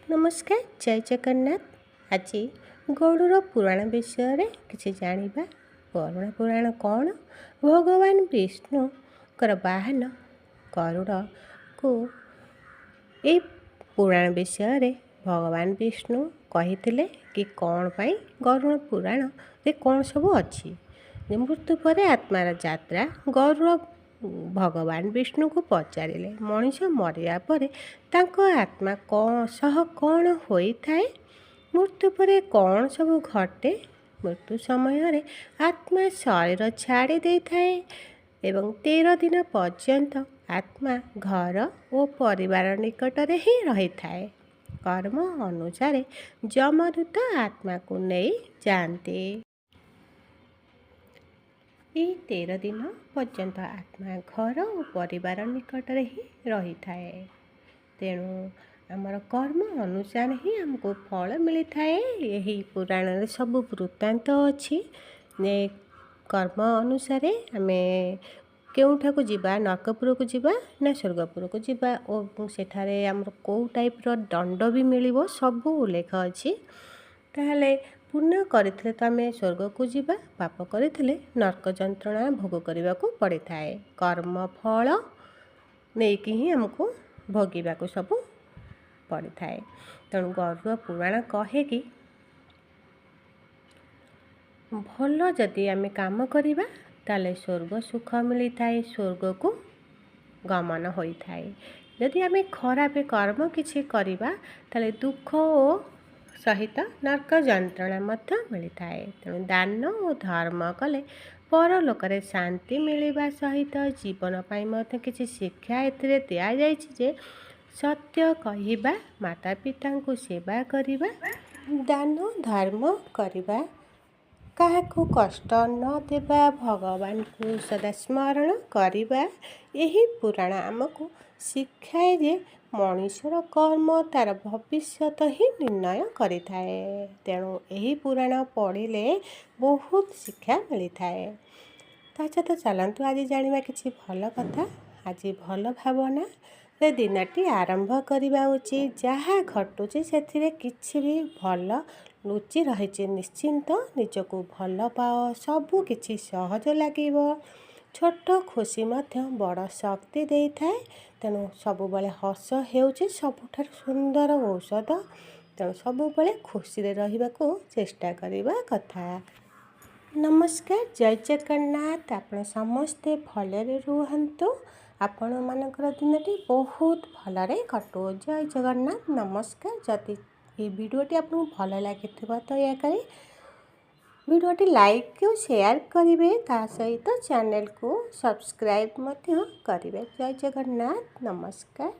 नमस्कार जय जगन्नाथ। आज गरुड़ पुराण विषय किसी जानिबा। गरुड़ पुराण कौन? भगवान विष्णुकर वाहन गरुड़ को ए पुराण विषय भगवान विष्णु कही कि कौन पाई गरुड़ पुराण रे कौन सब अच्छी। मृत्यु पर आत्मार यात्रा गरुड़ भगवान विष्णु को पचारे मनीष मरिया पर तांको आत्मा कौन होइथाए, मृत्यु पर कौन सब घटे। मृत्यु समय आत्मा शरीर छाड़ी दे थाए एवं 13 दिन पर्यंत आत्मा घर और परिवार निकटरे ही रही थाए। कर्म अनुसार जमदूत आत्मा को नहीं जाते। ये 13 दिन पर्यंत आत्मा घर और परिवार निकटरे ही रही थाए। तेणु आमर कर्म अनुसार ही हमको फल मिली थाए। यही पुराण सब वृत्तांत अच्छी जे कर्म अनुसार आमे केउठा को जीवा, नरकपुर को जीवा ना स्वर्गपुर को जीवा और सेठारे आमर कौ टाइप दंड भी मिलिबो सब उल्लेख अच्छी। ताहले पुण्य करथिले तो आमे स्वर्ग को जीवा, पाप करथिले नरक जंत्रणा भोग करने को पड़ी थाए। कर्म फल नहीं कि ही हमको भोगिबा को सब पड़ी थाए। तेणु गरुड़ पुराण कहे कि भल जदि आमे काम करिबा ताले स्वर्ग सुख मिली थाए, स्वर्ग को गमन होई थाए। जदि आमे खराब कर्म किछि करिबा ताले दुख और सहित नरक जंत्रणा मध्य मिली थाए। तेणु दान और धर्म कले परलोकरे शांति मिलवा सहित जीवन पाई मध्य किछि शिक्षा एथिरे दिया जायछि जे सत्य कहिबा, माता पिता को सेवा करिबा, दान धर्म करिबा, काहाको कष्ट न देबा, भगवान को सदा स्मरण करिबा। यही पुराण आमको शिखाए जे मनुष्यर कर्म तार भविष्य ही निर्णय करि थाए। तेणु यही पुराण पढ़िले बहुत शिक्षा मिली थाए। तो चलतु आज जानिबा किछि भल कथा। आज भल भावना रे दिनटी आरंभ करवा उचित। जहाँ घटुची से किछि भी भल लुचि रही। निश्चिंत निजको भल पाओ, सबु किछि सहज लागिबो। छोट खुशी मध्य बड़ शक्ति दे थाए। तेणु सबुबले हस हेउछि सबुठार सुंदर औषध। तेणु सबुबले खुशी रे रहिबाको चेष्टा करिबा कथा। नमस्कार जय जगन्नाथ। आपण समस्ते भलरे रुहंतु। आपण मानकर दिनटी बहुत भलरे कटो। जय जगन्नाथ। नमस्कार। जदि ये वीडियोटी आपको भल लगी तो दयाकोरी वीडियोटी लाइक और शेयर करेंगे, ता सहित चैनल को सब्सक्राइब करेंगे। जय जगन्नाथ। नमस्कार।